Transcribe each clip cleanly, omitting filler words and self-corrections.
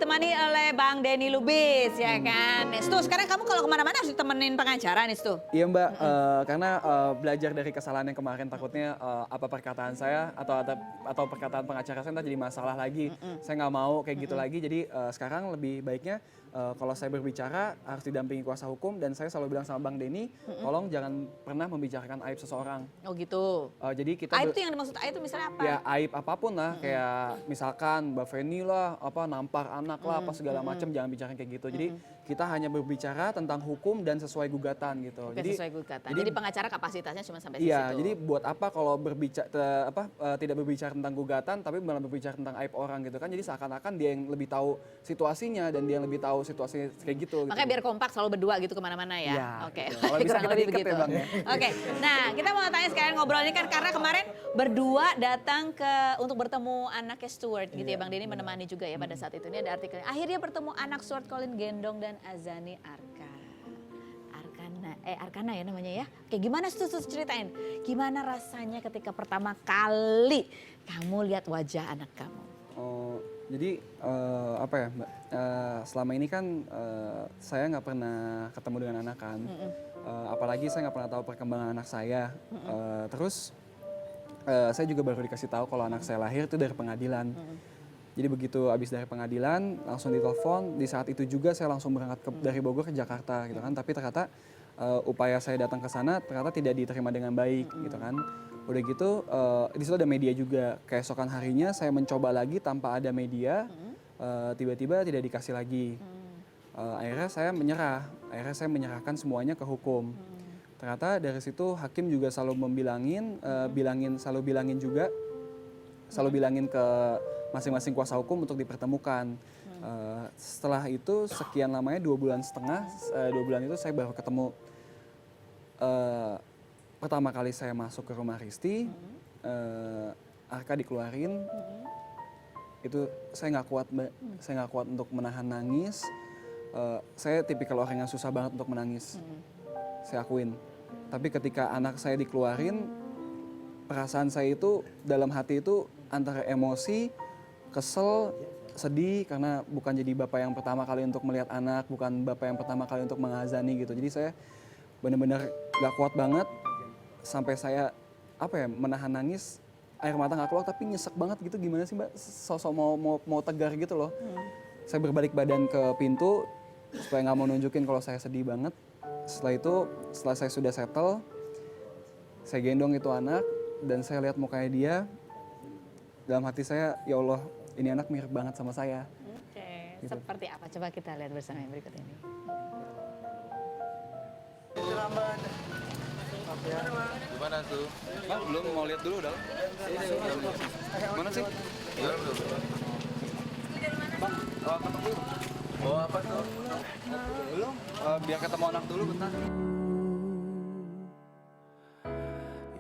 ditemani oleh Bang Denny Lubis, ya kan. Nis tuh, sekarang kamu kalau kemana-mana harus ditemenin pengacara nih tuh. Iya Mbak, karena belajar dari kesalahan yang kemarin takutnya apa perkataan saya atau perkataan pengacara saya jadi masalah lagi. Saya nggak mau kayak gitu lagi, jadi sekarang lebih baiknya kalau saya berbicara harus didampingi kuasa hukum dan saya selalu bilang sama Bang Denny, tolong jangan pernah membicarakan aib seseorang. Oh gitu. Jadi kita Aib tuh yang dimaksud aib itu misalnya apa? ya aib apapun lah, kayak misalkan Mbak Feni lah, apa nampar anak lah, apa segala macam, jangan bicarain kayak gitu. Jadi kita hanya berbicara tentang hukum dan sesuai gugatan gitu. Oke, Jadi sesuai gugatan. Jadi pengacara kapasitasnya cuma sampai iya, situ. jadi buat apa kalau tidak berbicara tentang gugatan, tapi malah berbicara tentang aib orang gitu kan. Jadi seakan-akan dia yang lebih tahu situasinya dan dia yang lebih tahu situasi kayak gitu. Makanya biar kompak selalu berdua gitu kemana-mana ya. Iya, Oke, gitu. Kalau bisa kurang kita lebih diikat ya, begitu. Bang, ya. Oke, nah kita mau tanya sekalian ngobrol ini kan karena kemarin berdua datang untuk bertemu anaknya Stuart gitu ya. Bang Denny menemani juga ya pada saat itu. Ini ada artikelnya. Akhirnya bertemu anak Stuart Colin Gendong dan Azani Arkana ya namanya ya. Oke, gimana tuh ceritain? Gimana rasanya ketika pertama kali kamu lihat wajah anak kamu? Oh, jadi apa ya Mbak, selama ini kan saya nggak pernah ketemu dengan anak kan. Apalagi saya nggak pernah tahu perkembangan anak saya. Terus saya juga baru dikasih tahu kalau anak saya lahir itu dari pengadilan. Jadi begitu habis dari pengadilan langsung ditelepon. Di saat itu juga saya langsung berangkat dari Bogor ke Jakarta gitu kan. Tapi ternyata upaya saya datang ke sana ternyata tidak diterima dengan baik gitu kan. Udah gitu di situ ada media juga. Keesokan harinya saya mencoba lagi tanpa ada media. Tiba-tiba tidak dikasih lagi. Akhirnya saya menyerah. Akhirnya saya menyerahkan semuanya ke hukum. Ternyata dari situ hakim juga selalu selalu bilangin ke masing-masing kuasa hukum untuk dipertemukan. Setelah itu sekian lamanya 2 bulan setengah, 2 bulan itu saya baru ketemu. Pertama kali saya masuk ke rumah Risti, Arka dikeluarin, itu saya nggak kuat Mbak, saya nggak kuat untuk menahan nangis. Saya tipikal orang yang susah banget untuk menangis, saya akuin. Tapi ketika anak saya dikeluarin, perasaan saya itu dalam hati itu antara emosi, kesel, sedih karena bukan jadi bapak yang pertama kali untuk melihat anak, bukan bapak yang pertama kali untuk mengazani gitu. Jadi saya benar-benar gak kuat banget sampai saya menahan nangis, air mata gak keluar tapi nyesek banget gitu. Gimana sih Mbak, sosok mau tegar gitu loh. Saya berbalik badan ke pintu supaya gak mau nunjukin kalau saya sedih banget. Setelah itu, setelah saya sudah settle, saya gendong itu anak dan saya lihat mukanya dia. Dalam hati saya, ya Allah, ini anak mirip banget sama saya. Oke, gitu. Seperti apa? Coba kita lihat bersama yang berikut ini. Gimana tuh? Bang, belum mau lihat dulu dalam? Mana sih? Bang, ketemu. Bawa apa tuh? Belum. Biar ketemu anak dulu bentar.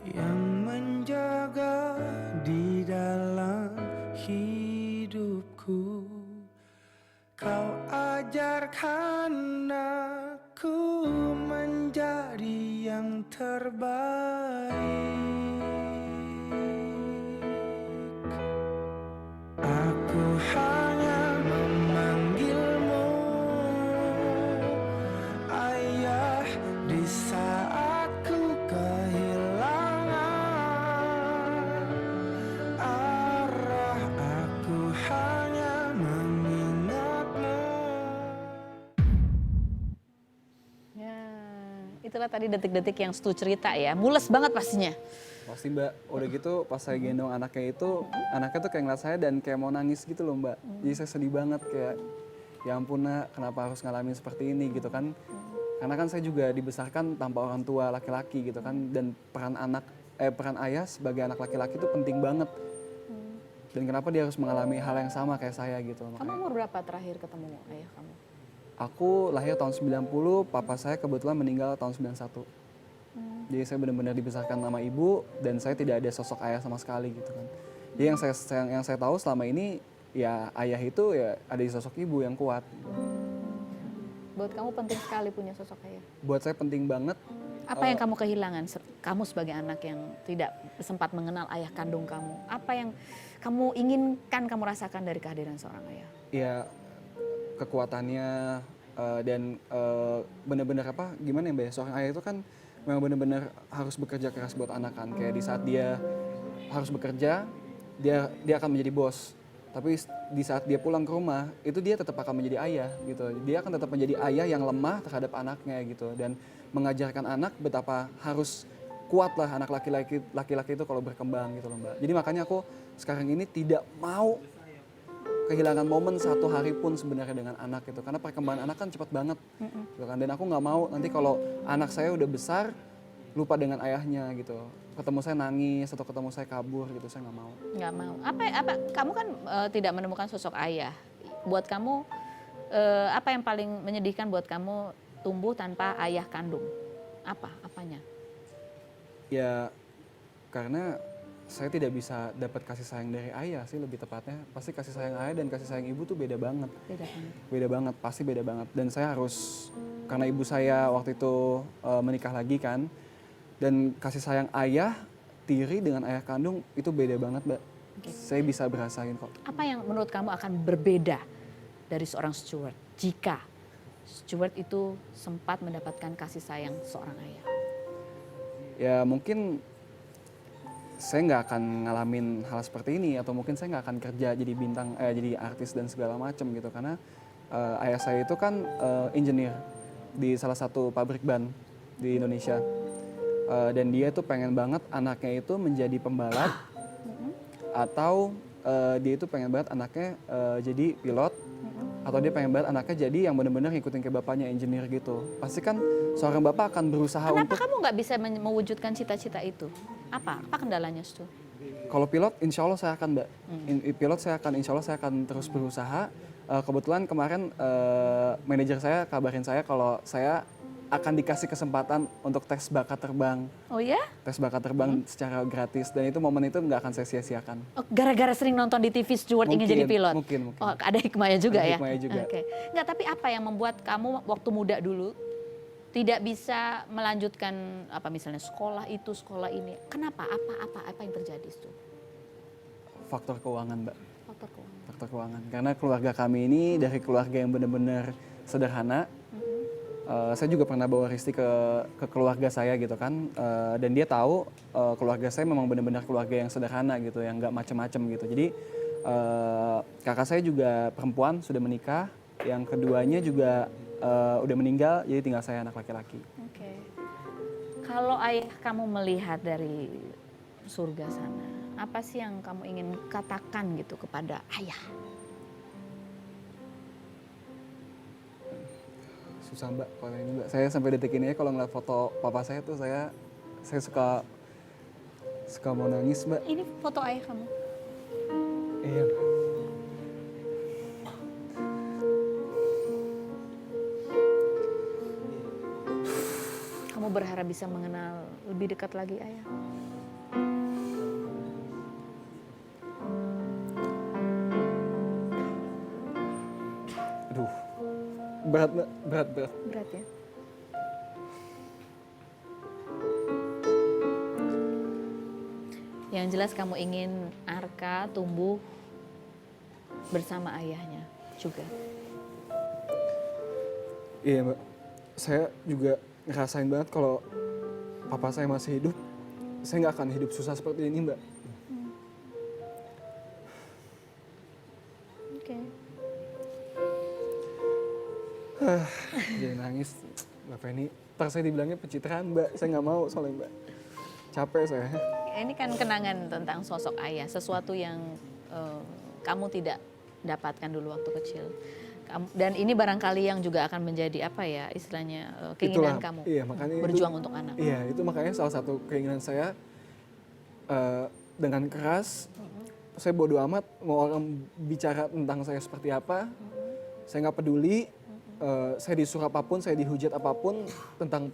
Yang menjaga di dalam hidupku, kau ajarkan aku menjadi yang terbaik. Aku hanya memanggilmu ayah di saat ku kehilangan arah. Aku hanya mengingatmu. Ya, itulah tadi detik-detik yang Stu cerita ya. Mules banget pastinya. Pasti Mbak, udah gitu pas saya gendong anaknya itu, anaknya tuh kayak ngeliat saya dan kayak mau nangis gitu loh Mbak. Jadi saya sedih banget kayak, ya ampun nak, kenapa harus ngalamin seperti ini gitu kan. Karena kan saya juga dibesarkan tanpa orang tua laki-laki gitu kan. Dan peran ayah sebagai anak laki-laki itu penting banget. Dan kenapa dia harus mengalami hal yang sama kayak saya gitu. Kamu umur berapa terakhir ketemu ayah kamu? Aku lahir tahun 90, papa saya kebetulan meninggal tahun 91. Jadi saya benar-benar dibesarkan sama ibu dan saya tidak ada sosok ayah sama sekali gitu kan. Jadi yang saya tahu selama ini ya ayah itu ya ada di sosok ibu yang kuat. Buat kamu penting sekali punya sosok ayah? Buat saya penting banget. Apa yang kamu kehilangan, kamu sebagai anak yang tidak sempat mengenal ayah kandung kamu? Apa yang kamu inginkan kamu rasakan dari kehadiran seorang ayah? Ya kekuatannya dan benar-benar apa gimana ya Mbak ya, seorang ayah itu kan memang benar-benar harus bekerja keras buat anak kan, kayak di saat dia harus bekerja dia akan menjadi bos, tapi di saat dia pulang ke rumah itu dia tetap akan menjadi ayah gitu, dia akan tetap menjadi ayah yang lemah terhadap anaknya gitu, dan mengajarkan anak betapa harus kuat lah anak laki-laki itu kalau berkembang gitu loh Mbak. Jadi makanya aku sekarang ini tidak mau kehilangan momen satu hari pun sebenarnya dengan anak itu, karena perkembangan anak kan cepat banget gitu kan, dan aku nggak mau nanti kalau anak saya udah besar lupa dengan ayahnya gitu, ketemu saya nangis atau ketemu saya kabur gitu, saya nggak mau. Nggak mau. Apa kamu kan tidak menemukan sosok ayah. Buat kamu apa yang paling menyedihkan buat kamu tumbuh tanpa ayah kandung? Apanya? Ya karena saya tidak bisa dapat kasih sayang dari ayah sih, lebih tepatnya pasti kasih sayang ayah dan kasih sayang ibu tuh beda banget. Beda banget, pasti beda banget. Dan saya harus, karena ibu saya waktu itu menikah lagi kan, dan kasih sayang ayah tiri dengan ayah kandung itu beda banget Mbak. Saya bisa berasain kok. Apa yang menurut kamu akan berbeda dari seorang steward jika steward itu sempat mendapatkan kasih sayang seorang ayah? Ya mungkin saya nggak akan ngalamin hal seperti ini, atau mungkin saya nggak akan kerja jadi bintang, jadi artis dan segala macam gitu, karena ayah saya itu kan engineer di salah satu pabrik ban di Indonesia, dan dia tuh pengen banget anaknya itu menjadi pembalap atau dia itu pengen banget anaknya jadi pilot, atau dia pengen banget anaknya jadi yang benar-benar ngikutin ke bapaknya engineer gitu. Pasti kan seorang bapak akan berusaha Kenapa untuk. kamu nggak bisa mewujudkan cita-cita itu? Apa kendalanya, Stu? Kalau pilot, insya Allah saya akan, Mbak. Pilot saya akan, insya Allah saya akan terus berusaha. Kebetulan kemarin manajer saya kabarin saya kalau saya akan dikasih kesempatan untuk tes bakat terbang. Oh ya? Tes bakat terbang secara gratis, dan itu momen itu nggak akan saya sia-siakan. Oh, gara-gara sering nonton di TV Steward ingin jadi pilot? Mungkin. Oh, ada hikmahnya juga Ada ya? hikmahnya juga. Oke. Nggak, tapi apa yang membuat kamu waktu muda dulu tidak bisa melanjutkan apa misalnya sekolah itu, sekolah ini? Kenapa? Apa yang terjadi, Stu? Faktor keuangan, Mbak. Faktor keuangan. Faktor keuangan. Karena keluarga kami ini dari keluarga yang benar-benar sederhana. Saya juga pernah bawa Risti ke keluarga saya gitu kan, dan dia tahu keluarga saya memang benar-benar keluarga yang sederhana gitu, yang nggak macem-macem gitu. Jadi kakak saya juga perempuan, sudah menikah, yang keduanya juga udah meninggal, jadi tinggal saya anak laki-laki. Oke. Kalau ayah kamu melihat dari surga sana, apa sih yang kamu ingin katakan gitu kepada ayah? Susah Mbak, kalau ini Mbak, saya sampai detik ini ya kalau ngeliat foto papa saya tuh saya suka mau nangis Mbak. Ini foto ayah kamu. Iya. Kamu berharap bisa mengenal lebih dekat lagi ayah? Aduh, berat Mbak, berat. Berat ya? Yang jelas kamu ingin Arka tumbuh bersama ayahnya juga. Iya Mbak, saya juga ngerasain banget kalau papa saya masih hidup, saya nggak akan hidup susah seperti ini Mbak. Oke. Jadi nangis, Mbak Feni. Ntar saya dibilangnya pencitraan Mbak, saya nggak mau soalnya Mbak. Capek saya. Ini kan kenangan tentang sosok ayah, sesuatu yang kamu tidak dapatkan dulu waktu kecil. Dan ini barangkali yang juga akan menjadi apa ya istilahnya keinginan kamu, iya, makanya berjuang untuk anak. Iya, itu makanya salah satu keinginan saya dengan keras. Saya bodo amat mau orang bicara tentang saya seperti apa, saya nggak peduli. Saya disuruh apapun, saya dihujat apapun tentang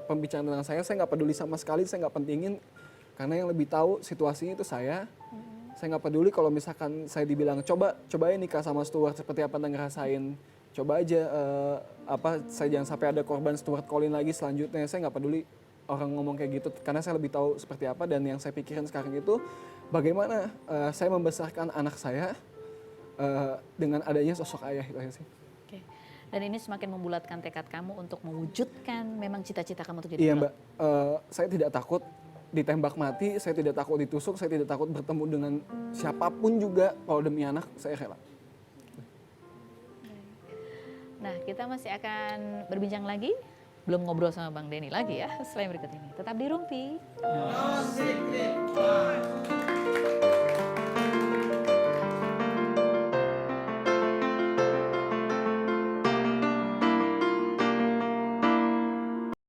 pembicaraan tentang saya nggak peduli sama sekali, saya nggak pentingin. Karena yang lebih tahu situasinya itu saya. Saya nggak peduli kalau misalkan saya dibilang cobain nikah sama Stuart seperti apa Anda ngerasain. Coba aja saya jangan sampai ada korban Stuart Collin lagi selanjutnya. Saya nggak peduli orang ngomong kayak gitu karena saya lebih tahu seperti apa, dan yang saya pikirin sekarang itu bagaimana saya membesarkan anak saya dengan adanya sosok ayah itu aja sih. Dan ini semakin membulatkan tekad kamu untuk mewujudkan memang cita-cita kamu untuk jadi Iya pilot. Mbak, saya tidak takut ditembak mati, saya tidak takut ditusuk, saya tidak takut bertemu dengan siapapun juga. Kalau demi anak, saya rela. Nah, kita masih akan berbincang lagi. Belum ngobrol sama Bang Denny lagi ya, selain berikut ini. Tetap di Rumpi.